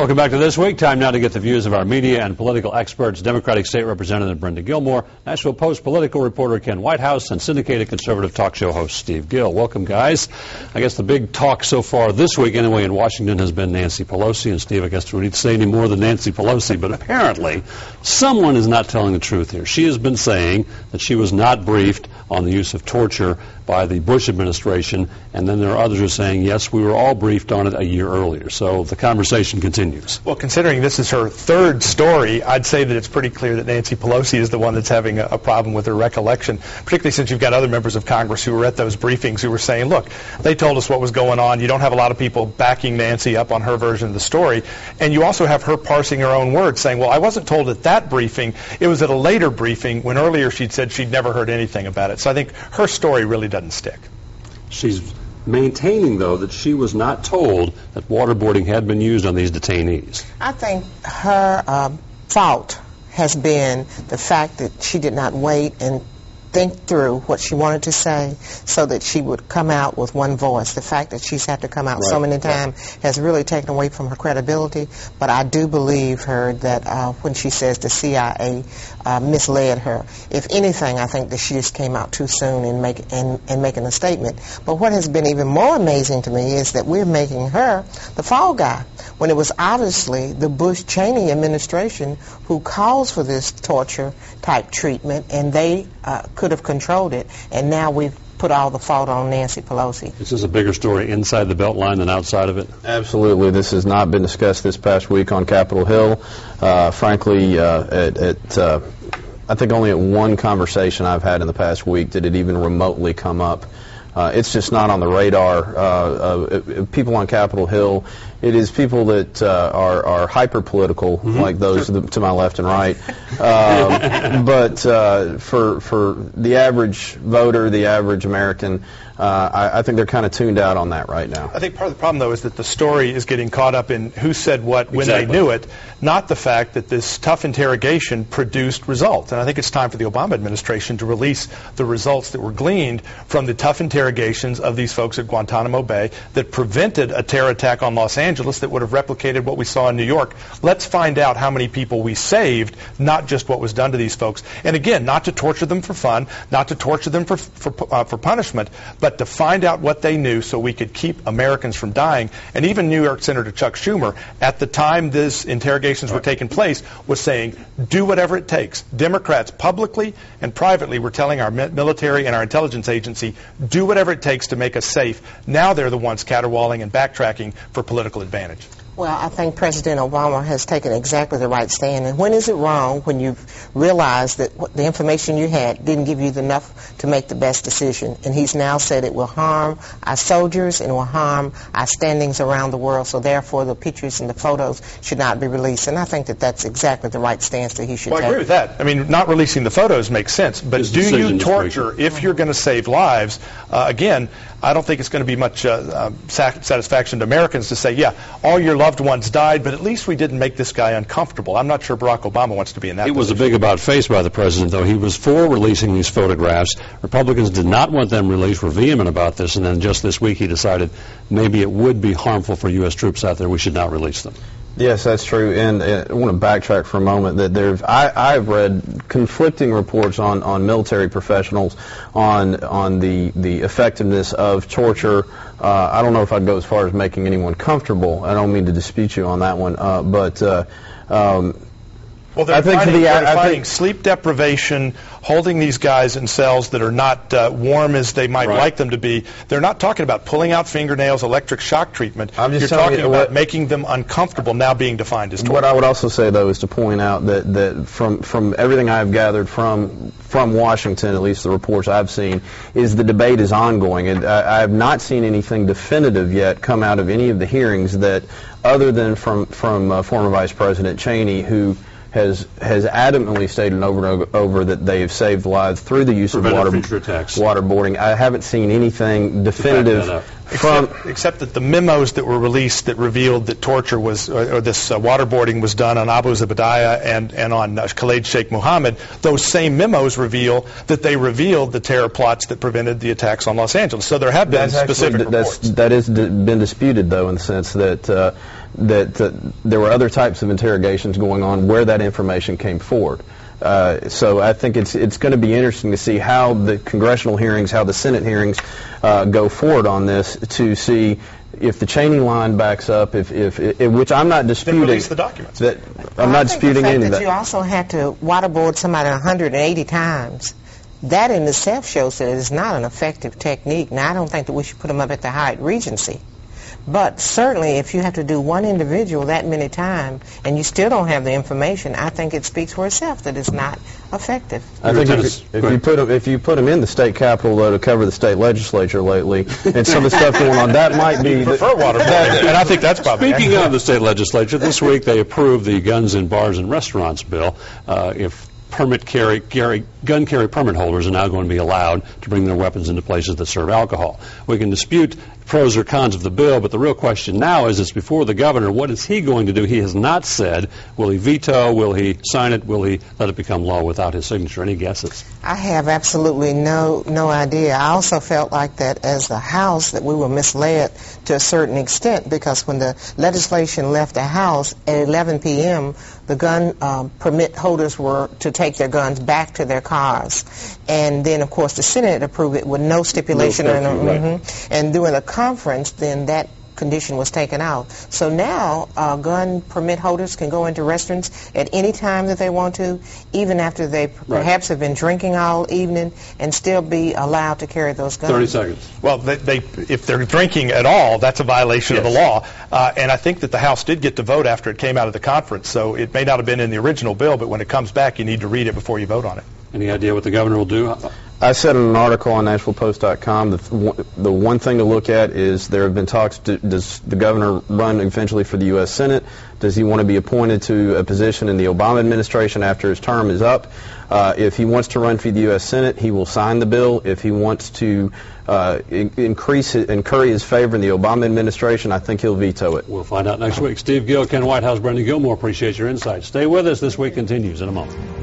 Welcome back to This Week. Time now to get the views of our media and political experts, Democratic State Representative Brenda Gilmore, Nashville Post political reporter Ken Whitehouse, and syndicated conservative talk show host Steve Gill. Welcome, guys. I guess the big talk so far this week, anyway, in Washington has been Nancy Pelosi. And, Steve, I guess we don't need to say any more than Nancy Pelosi, but apparently someone is not telling the truth here. She has been saying that she was not briefed on the use of torture by the Bush administration, and then there are others who are saying, yes, we were all briefed on it a year earlier. So the conversation continues. Well, considering this is her third story, I'd say that it's pretty clear that Nancy Pelosi is the one that's having a problem with her recollection, particularly since you've got other members of Congress who were at those briefings who were saying, look, they told us what was going on. You don't have a lot of people backing Nancy up on her version of the story. And you also have her parsing her own words, saying, well, I wasn't told at that briefing. It was at a later briefing when earlier she'd said she'd never heard anything about it. So I think her story really doesn't stick. She's maintaining, though, that she was not told that waterboarding had been used on these detainees. I think her fault has been the fact that she did not wait and think through what she wanted to say so that she would come out with one voice. The fact that she's had to come out so many times has really taken away from her credibility, but I do believe her that when she says the CIA misled her. If anything, I think that she just came out too soon in making a statement. But what has been even more amazing to me is that we're making her the fall guy, when it was obviously the Bush-Cheney administration who calls for this torture-type treatment, and they could have controlled it, and now we've put all the fault on Nancy Pelosi. Is this a bigger story inside the Beltline than outside of it? Absolutely. This has not been discussed this past week on Capitol Hill. Frankly, I think only at one conversation I've had in the past week did it even remotely come up. It's just not on the radar. People on Capitol Hill, it is people that are hyper-political, like those to my left and right. But for the average voter, the average American, I think they're kind of tuned out on that right now. I think part of the problem, though, is that the story is getting caught up in who said what when they knew it, not the fact that this tough interrogation produced results. And I think it's time for the Obama administration to release the results that were gleaned from the tough interrogations of these folks at Guantanamo Bay that prevented a terror attack on Los Angeles that would have replicated what we saw in New York. Let's find out how many people we saved, not just what was done to these folks. And again, not to torture them for fun, not to torture them for punishment, but to find out what they knew so we could keep Americans from dying. And even New York Senator Chuck Schumer, at the time these interrogations were taking place, was saying, do whatever it takes. Democrats publicly and privately were telling our military and our intelligence agency, do whatever it takes to make us safe. Now they're the ones caterwauling and backtracking for political advantage. Well, I think President Obama has taken exactly the right stand. And when is it wrong when you realize that the information you had didn't give you enough to make the best decision? And he's now said it will harm our soldiers and will harm our standings around the world. So therefore, the pictures and the photos should not be released. And I think that that's exactly the right stance that he should take. Well, I agree with that. I mean, not releasing the photos makes sense. But do you torture if you're going to save lives? Again, I don't think it's going to be much satisfaction to Americans to say, yeah, all your loved ones died, but at least we didn't make this guy uncomfortable. I'm not sure Barack Obama wants to be in that position. It was a big about-face by the president, though. He was for releasing these photographs. Republicans did not want them released, were vehement about this, and then just this week he decided maybe it would be harmful for U.S. troops out there. We should not release them. Yes, that's true, and I want to backtrack for a moment. That I've read conflicting reports on military professionals on the effectiveness of torture. I don't know if I'd go as far as making anyone comfortable. I don't mean to dispute you on that one, but well, they're fighting sleep deprivation, holding these guys in cells that are not warm as they might like them to be. They're not talking about pulling out fingernails, electric shock treatment. You're talking about making them uncomfortable, now being defined as torture. What I would also say, though, is to point out that from everything I've gathered from Washington, at least the reports I've seen, is the debate is ongoing. And I have not seen anything definitive yet come out of any of the hearings that, other than from former Vice President Cheney, who has adamantly stated over and over that they have saved lives through the use of waterboarding. I haven't seen anything definitive except that the memos that were released that revealed that torture was, or this waterboarding was done on Abu Zubaydah and on Khalid Sheikh Mohammed. Those same memos reveal that they revealed the terror plots that prevented the attacks on Los Angeles. So there have been specific reports. That has been disputed, though, in the sense that there were other types of interrogations going on where that information came forward. So I think it's going to be interesting to see how the congressional hearings, how the Senate hearings go forward on this, to see if the Cheney line backs up, which I'm not disputing. Then release the documents. I'm not disputing any of that. You also had to waterboard somebody 180 times. That in itself shows that it is not an effective technique. Now, I don't think that we should put them up at the Hyatt Regency. But certainly, if you have to do one individual that many times and you still don't have the information, I think it speaks for itself that it's not effective. I think if you put them in the state capitol, though, to cover the state legislature lately, and some of the stuff going on, that might be. Prefer waterboarding, and I think that's probably. Speaking of the state legislature, this week they approved the Guns in Bars and Restaurants bill. If gun carry permit holders are now going to be allowed to bring their weapons into places that serve alcohol. We can dispute pros or cons of the bill, but the real question now is it's before the governor. What is he going to do? He has not said. Will he veto? Will he sign it? Will he let it become law without his signature? Any guesses? I have absolutely no idea. I also felt like that as the House that we were misled to a certain extent, because when the legislation left the House at 11 p.m., the gun permit holders were to take their guns back to their cars. And then, of course, the Senate approved it with no stipulation. And during the conference, then that condition was taken out. So now gun permit holders can go into restaurants at any time that they want to, even after they perhaps have been drinking all evening, and still be allowed to carry those guns. 30 seconds. Well, if they're drinking at all, that's a violation of the law. And I think that the House did get to vote after it came out of the conference, so it may not have been in the original bill, but when it comes back, you need to read it before you vote on it. Any idea what the governor will do? I said in an article on NashvillePost.com the one thing to look at is there have been talks, does the governor run eventually for the U.S. Senate? Does he want to be appointed to a position in the Obama administration after his term is up? If he wants to run for the U.S. Senate, he will sign the bill. If he wants to incur his favor in the Obama administration, I think he'll veto it. We'll find out next week. Steve Gill, Ken Whitehouse, Brenda Gilmore, appreciate your insights. Stay with us. This week continues in a moment.